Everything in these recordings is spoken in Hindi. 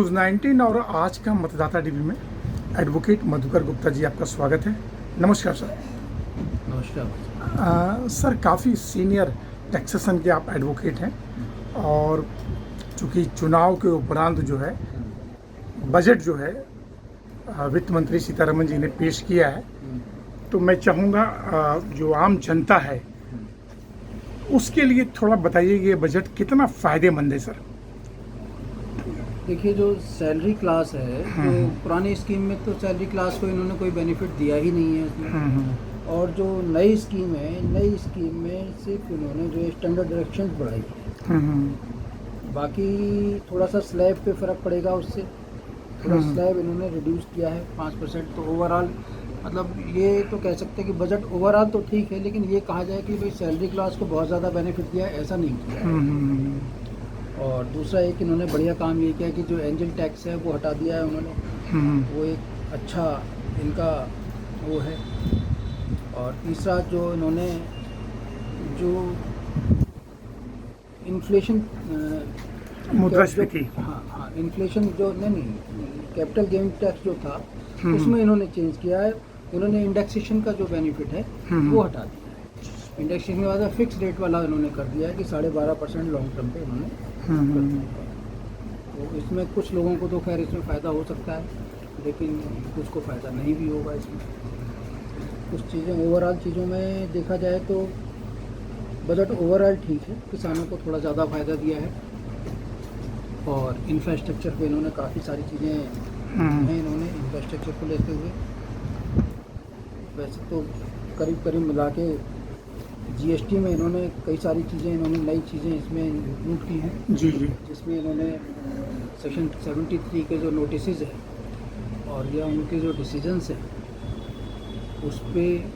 न्यूज़ 19 और आज का मतदाता टीवी में एडवोकेट मधुकर गुप्ता जी आपका स्वागत है। नमस्कार सर। नमस्कार। सर काफ़ी सीनियर टैक्सेशन के आप एडवोकेट हैं और चूँकि चुनाव के उपरांत जो है बजट जो है वित्त मंत्री सीतारमण जी ने पेश किया है, तो मैं चाहूँगा जो आम जनता है उसके लिए थोड़ा बताइए कि ये बजट कितना फ़ायदेमंद है सर। देखिए, जो सैलरी क्लास है तो पुरानी स्कीम में तो सैलरी क्लास को इन्होंने कोई बेनिफिट दिया ही नहीं है इसमें। और जो नई स्कीम है, नई स्कीम में सिर्फ इन्होंने जो स्टैंडर्ड डिडक्शन बढ़ाई है। बाकी थोड़ा सा स्लैब पे फ़र्क पड़ेगा, उससे थोड़ा स्लैब इन्होंने रिड्यूस किया है 5%। तो ओवरऑल मतलब ये तो कह सकते हैं कि बजट ओवरऑल तो ठीक है, लेकिन ये कहा जाए कि भाई सैलरी क्लास को बहुत ज़्यादा बेनिफिट दिया है, ऐसा नहीं किया है। और दूसरा एक इन्होंने बढ़िया काम ये किया कि जो एंजल टैक्स है वो हटा दिया है उन्होंने, वो एक अच्छा इनका वो है। और तीसरा जो इन्होंने जो इन्फ्लेशन मुद्रास्फीति, हाँ इन्फ्लेशन जो नहीं कैपिटल गेन टैक्स जो था उसमें इन्होंने चेंज किया है। उन्होंने इंडेक्सेशन का जो बेनिफिट है वो हटा दिया है। इंडेक्सेशन के बाद फिक्स रेट वाला इन्होंने कर दिया है कि 12.5% लॉन्ग टर्म पे इन्होंने तो इसमें कुछ लोगों को तो खैर इसमें फ़ायदा हो सकता है, लेकिन कुछ को फ़ायदा नहीं भी होगा। इसमें कुछ चीज़ें ओवरऑल चीज़ों में देखा जाए तो बजट ओवरऑल ठीक है, किसानों को थोड़ा ज़्यादा फ़ायदा दिया है। और इंफ्रास्ट्रक्चर पे इन्होंने काफ़ी सारी चीज़ें हैं इन्होंने इंफ्रास्ट्रक्चर को लेते हुए। वैसे तो करीब करीब मिला के जीएसटी में इन्होंने कई सारी चीज़ें, इन्होंने नई चीज़ें इसमें इंक्लूड की हैं जी जी, जिसमें इन्होंने सेक्शन 73 के जो नोटिस है और या उनके जो डिसीजंस हैं उस पर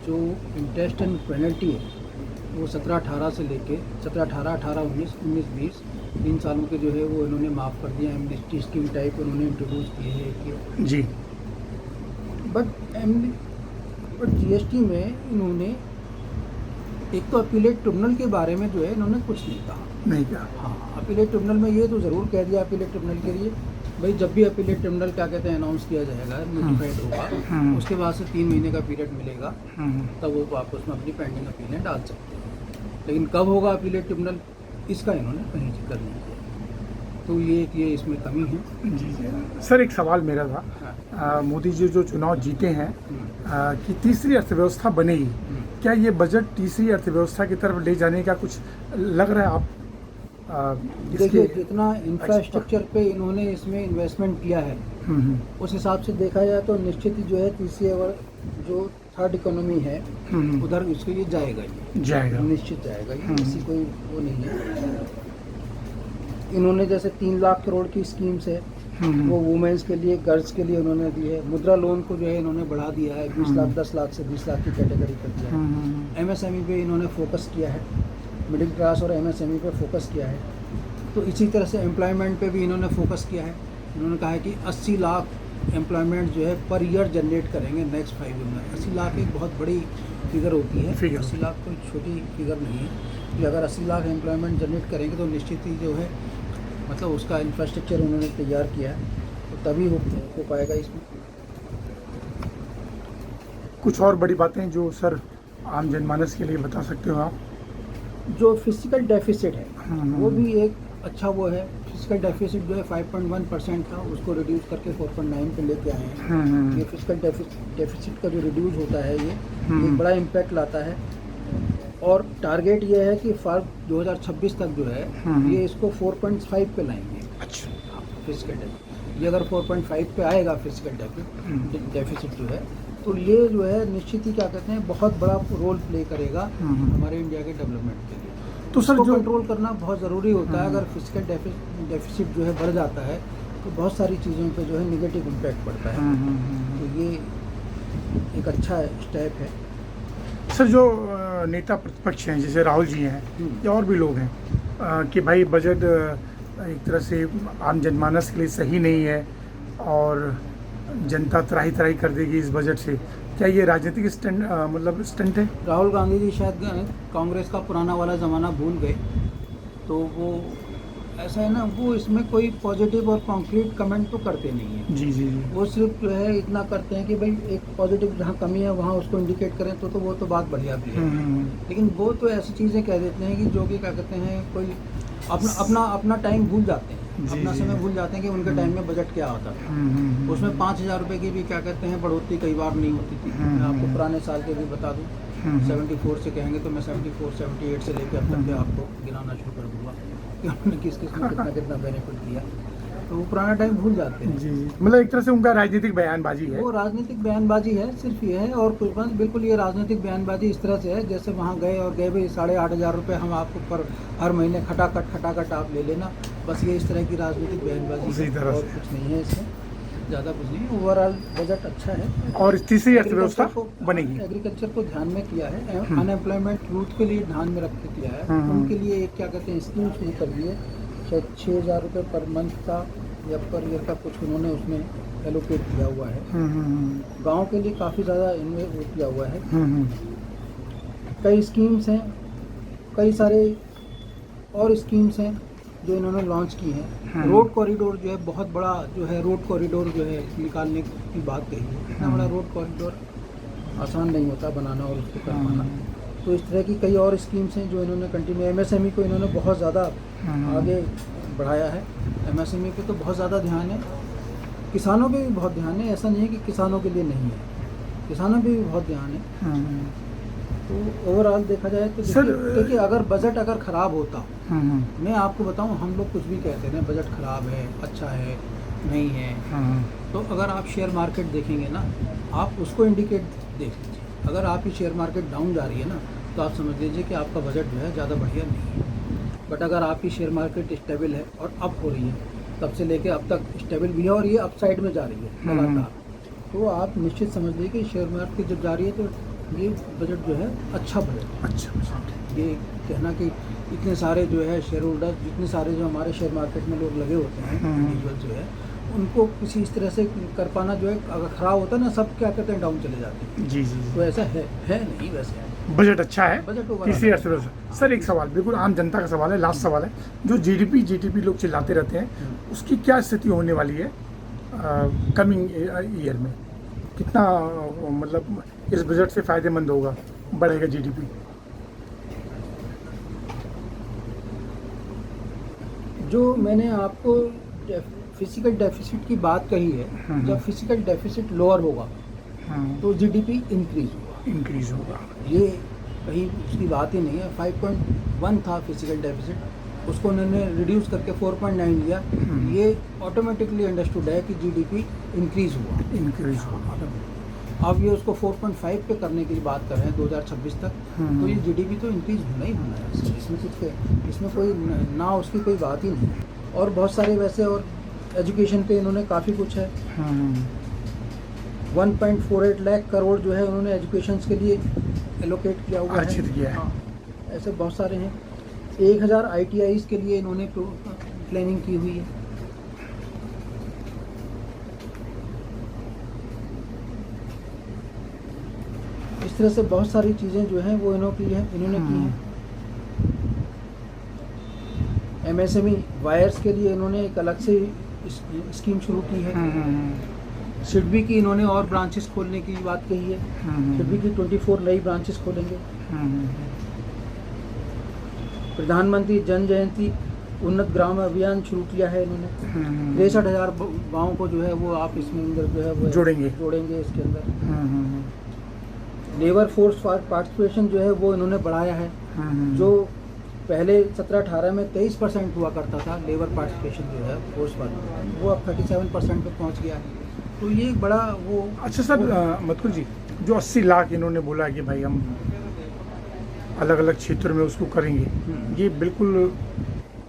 जो इंटरेस्ट एंड पेनल्टी है वो 17-18 से लेके 17-18, 18-19, 19-20 3 सालों के जो है वो इन्होंने माफ़ कर दिया। एमनेस्टी स्कीम टाइप उन्होंने इंट्रोड्यूस किए हैं जी। बट जीएसटी में इन्होंने एक तो अपीलेट ट्रिब्यूनल के बारे में जो है इन्होंने कुछ नहीं कहा। हाँ, अपीलेट ट्रिब्यूनल में ये तो ज़रूर कह दिया अपीलेट ट्रिब्यूनल के लिए भाई जब भी अपीलेट ट्रिब्यूनल क्या कहते हैं अनाउंस किया जाएगा, नोटिफाइड होगा, उसके बाद से 3 महीने का पीरियड मिलेगा, तब वो आप उसमें अपनी पेंडिंग अपीलें डाल सकते हैं। लेकिन कब होगा अपीलेट ट्रिब्यूनल, इसका इन्होंने कहीं जिक्र नहीं किया, तो ये इसमें कमी है। जी सर, एक सवाल मेरा था, मोदी जी जो चुनाव जीते हैं कि तीसरी अर्थव्यवस्था बनेगी, क्या ये बजट तीसरी अर्थव्यवस्था की तरफ ले जाने का कुछ लग रहा है आप? देखिए, जितना इंफ्रास्ट्रक्चर पे इन्होंने इसमें इन्वेस्टमेंट किया है उस हिसाब से देखा जाए तो निश्चित ही जो है तीसरी जो थर्ड इकोनॉमी है उधर इसको ये जाएगा निश्चित जाएगा ये, किसी कोई वो नहीं है। इन्होंने जैसे 3 लाख करोड़ की स्कीम्स है वो वुमेन्स के लिए, गर्ल्स के लिए उन्होंने दी है। मुद्रा लोन को जो है इन्होंने बढ़ा दिया है, 20 लाख 10 लाख से 20 लाख की कैटेगरी कर दिया है। एमएसएमई पे इन्होंने फोकस किया है, मिडिल क्लास और एमएसएमई पे फोकस किया है। तो इसी तरह से एम्प्लॉयमेंट पे भी इन्होंने फोकस किया है। इन्होंने कहा है कि 80 लाख एम्प्लॉयमेंट जो है पर ईयर जनरेट करेंगे नेक्स्ट 5 ईयर में। 80 लाख एक बहुत बड़ी फिगर होती है, 80 लाख कोई छोटी फिगर नहीं है कि अगर 80 लाख एम्प्लॉयमेंट जनरेट करेंगे तो निश्चित ही जो है मतलब उसका इंफ्रास्ट्रक्चर उन्होंने तैयार किया है, तो तभी हो पाएगा। इसमें कुछ और बड़ी बातें जो सर आम जनमानस के लिए बता सकते हो आप? जो फिजिकल डेफिसिट है वो भी एक अच्छा वो है। फिजिकल डेफिसिट जो है 5.1% था, उसको रिड्यूस करके 4.9 पे लेके आए हैं। ये फिजिकल डेफिसिट का जो रिड्यूस होता है ये एक बड़ा इम्पैक्ट लाता है। और टारगेट ये है कि 2026 तक जो है ये इसको 4.5 पे लाएंगे। अच्छा, फिजिकल डेफिसिट ये अगर 4.5 पे आएगा फिजिकल डेफिसिट जो है, तो ये जो है निश्चित ही क्या कहते हैं बहुत बड़ा रोल प्ले करेगा हमारे इंडिया के डेवलपमेंट के लिए। तो सर जो कंट्रोल करना बहुत ज़रूरी होता है। अगर फिजिकल डेफिसिट जो है बढ़ जाता है तो बहुत सारी चीज़ों पे जो है निगेटिव इम्पैक्ट पड़ता है। तो ये एक अच्छा स्टेप है। सर जो नेता प्रतिपक्ष हैं जैसे राहुल जी हैं या और भी लोग हैं कि भाई बजट एक तरह से आम जनमानस के लिए सही नहीं है और जनता त्राही त्राही कर देगी इस बजट से, क्या ये राजनीतिक स्टंट है? राहुल गांधी जी शायद कांग्रेस का पुराना वाला ज़माना भूल गए, तो वो ऐसा है ना, वो इसमें कोई पॉजिटिव और कॉन्क्रीट कमेंट तो करते नहीं है। जी जी जी। वो सिर्फ जो है इतना करते हैं कि भाई एक पॉजिटिव जहाँ कमी है वहाँ उसको इंडिकेट करें तो वो तो बात बढ़िया भी है। लेकिन वो तो ऐसी चीज़ें कह देते हैं कि जो कि क्या कहते हैं, कोई अपना टाइम भूल जाते हैं, अपना समय भूल जाते हैं कि उनके टाइम में बजट क्या आता था। उसमें 5,000 रुपये की भी क्या कहते हैं बढ़ोतरी कई बार नहीं होती थी। मैं आपको पुराने साल के भी बता दूँ, 74 से कहेंगे तो मैं 74, 78 से लेकर अब तक के आपको गिनाना शुरू कर दूँगा कि उन्होंने किस किस में कितना कितना बेनिफिट दिया। तो वो पुराना टाइम भूल जाते हैं। जी जी, मतलब एक तरह से उनका राजनीतिक बयानबाजी है। वो राजनीतिक बयानबाजी है, सिर्फ ये है और कुछ बस। बिल्कुल ये राजनीतिक बयानबाजी इस तरह से है जैसे वहाँ गए और गए भाई 8,500 रुपये हम आपको पर हर महीने खटाखट आप ले लेना, बस ये इस तरह की राजनीतिक बयानबाजी उसी तरह और से। कुछ नहीं है इसमें, ज़्यादा कुछ नहीं। ओवरऑल बजट अच्छा है और तीसरी अर्थव्यवस्था बनेगी। एग्रीकल्चर को ध्यान में किया है, अनएम्प्लॉयमेंट यूथ के लिए ध्यान में रख के किया है। उनके लिए एक क्या कहते हैं स्कीम शुरू कर दी है, शायद 6,000 रुपये पर मंथ का या पर ईयर का कुछ उन्होंने उसमें एलोकेट किया हुआ है। गांव के लिए काफ़ी ज़्यादा इन्वेस्ट किया हुआ है। कई स्कीम्स हैं, कई सारे और स्कीम्स हैं जो इन्होंने लॉन्च की हैं। रोड कॉरिडोर जो है बहुत बड़ा जो है, रोड कॉरिडोर जो है निकालने की बात कही है। इतना बड़ा रोड कॉरिडोर आसान नहीं होता बनाना और उसको कर पाना। तो इस तरह की कई और स्कीम्स हैं जो इन्होंने कंटिन्यू, MSME को इन्होंने बहुत ज़्यादा आगे बढ़ाया है। MSME पे तो बहुत ज़्यादा ध्यान है, किसानों पे भी बहुत ध्यान है। ऐसा नहीं है कि किसानों के लिए नहीं है, किसानों पे भी बहुत ध्यान है। तो ओवरऑल देखा जाए तो देखिए अगर बजट अगर ख़राब होता, मैं आपको बताऊं, हम लोग कुछ भी कहते हैं बजट ख़राब है, अच्छा है, नहीं है, तो अगर आप शेयर मार्केट देखेंगे ना, आप उसको इंडिकेट देख लीजिए। अगर आपकी शेयर मार्केट डाउन जा रही है ना, तो आप समझ लीजिए कि आपका बजट जो है ज़्यादा बढ़िया नहीं है। बट अगर आपकी शेयर मार्केट स्टेबल है और अप हो रही है, तब से लेके अब तक स्टेबल भी है और ये अपसाइड में जा रही है लगातार, तो आप निश्चित समझ लीजिए कि शेयर मार्केट जब जा रही है तो ये बजट जो है अच्छा बजट। अच्छा, ये कहना कि इतने सारे जो है शेयर होल्डर, जितने सारे जो हमारे शेयर मार्केट में लोग लगे होते हैं इंडिविजुअल जो है, उनको किसी इस तरह से कर पाना जो है, अगर ख़राब होता है ना, सब क्या कहते हैं डाउन चले जाते हैं। जी जी, तो ऐसा है नहीं, वैसे बजट अच्छा है। बजट तीसरी अर्थव्यवस्था। सर एक सवाल, बिल्कुल आम जनता का सवाल है, लास्ट सवाल है, जो जीडीपी लोग चिल्लाते रहते हैं, उसकी क्या स्थिति होने वाली है कमिंग ईयर में? कितना मतलब इस बजट से फ़ायदेमंद होगा, बढ़ेगा जीडीपी? जो मैंने आपको फिजिकल डेफिसिट की बात कही है, जब फिजिकल डेफिसिट लोअर होगा तो जीडीपी इंक्रीज होगा। ये कहीं उसकी बात ही नहीं है। 5.1 था फिजिकल डेफिसिट, उसको उन्होंने रिड्यूस करके 4.9 लिया। ये ऑटोमेटिकली अंडरस्टूड है कि जीडीपी इंक्रीज हुआ। अब ये उसको 4.5 पे करने की बात कर रहे हैं 2026 तक, तो ये जीडीपी तो इंक्रीज होना ही होना है। इसमें कोई ना उसकी कोई बात ही नहीं। और बहुत सारे वैसे, और एजुकेशन पे इन्होंने काफ़ी कुछ है। 1.48 लाख करोड़ जो है उन्होंने एजुकेशन के लिए एलोकेट किया हुआ है। हाँ, ऐसे बहुत सारे हैं। 1,000 ITIs के लिए इन्होंने प्लानिंग की हुई है। इस तरह से बहुत सारी चीज़ें जो हैं वो इन्होंने की हैं। MSME वायर्स के लिए इन्होंने एक अलग से स्कीम शुरू की है। सिडबी की इन्होंने और ब्रांचेस खोलने की बात कही है। सिडबी की 24 नई ब्रांचेस खोलेंगे। प्रधानमंत्री जन जयंती उन्नत ग्राम अभियान शुरू किया है इन्होंने। 63,000 गाँव को जो है वो आप इसमें अंदर जो है वो जोड़ेंगे इसके अंदर। लेबर फोर्स पार्टिसिपेशन जो है वो इन्होंने बढ़ाया है। जो पहले 17-18 में 23% हुआ करता था लेबर पार्टिसिपेशन जो है फोर्स पर, वो अब 37% पे पहुंच गया है। तो ये एक बड़ा वो। अच्छा सर, मथुर जी, जो 80 लाख इन्होंने बोला कि भाई हम अलग अलग क्षेत्रों में उसको करेंगे, ये बिल्कुल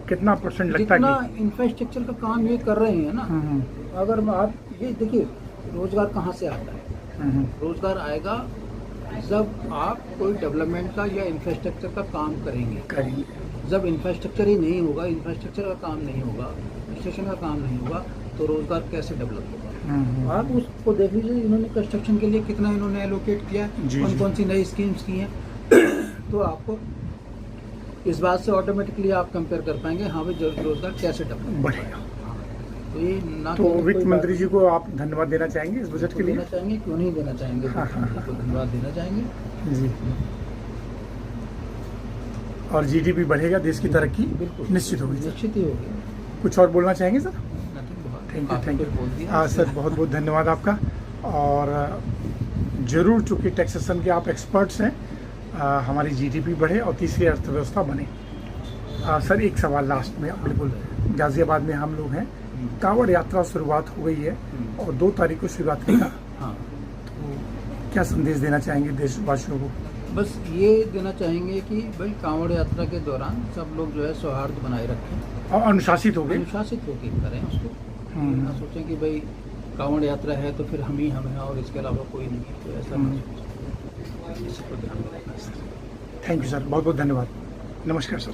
कितना % लगता है? जितना इंफ्रास्ट्रक्चर का काम ये कर रहे हैं ना, अगर आप ये देखिए, रोजगार कहाँ से आता है? रोजगार आएगा जब आप कोई डेवलपमेंट का या इंफ्रास्ट्रक्चर का काम करेंगे। जब इंफ्रास्ट्रक्चर ही नहीं होगा, इंफ्रास्ट्रक्चर का काम नहीं होगा, कंस्ट्रक्शन का काम नहीं होगा, तो रोजगार कैसे डेवलप होगा? आप उसको देख लीजिए, इन्होंने कंस्ट्रक्शन के लिए कितना इन्होंने एलोकेट किया, कौन कौन सी नई स्कीम्स की हैं, तो आपको इस बात से ऑटोमेटिकली आप कंपेयर कर पाएंगे हाँ भाई रोजगार कैसे डेवलप बढ़ेगा। तो ये ना तो वित्त मंत्री जी को आप धन्यवाद देना चाहेंगे इस बजट के लिए? देना चाहेंगे, क्यों नहीं देना चाहेंगे, हाँ, हाँ, हाँ। तो धन्यवाद देना चाहेंगे जी। और जीडीपी बढ़ेगा, देश की तरक्की बिल्कुल निश्चित होगी सर। निश्चित ही होगी। कुछ और बोलना चाहेंगे सर? Thank thank you. हाँ सर, बहुत बहुत धन्यवाद आपका। और ज़रूर, चूँकि टैक्सेशन के आप एक्सपर्ट्स हैं, हमारी जीडीपी बढ़े और तीसरी अर्थव्यवस्था बने। सर एक सवाल लास्ट में, बिल्कुल गाज़ियाबाद में हम लोग हैं, कांवड़ यात्रा शुरुआत हो गई है और 2 तारीख को शिवरात्रि का, हाँ, तो क्या संदेश देना चाहेंगे देशवासियों को? बस ये देना चाहेंगे कि भाई कांवड़ यात्रा के दौरान सब लोग जो है सौहार्द बनाए रखें और अनुशासित हो गए, अनुशासित होकर करें उसको। ना सोचें कि भाई कांवड़ यात्रा है तो फिर हम हैं और इसके अलावा कोई नहीं है, तो ऐसा ना सोचें, इसी पर ध्यान रखना है। थैंक यू सर, बहुत बहुत धन्यवाद। नमस्कार सर।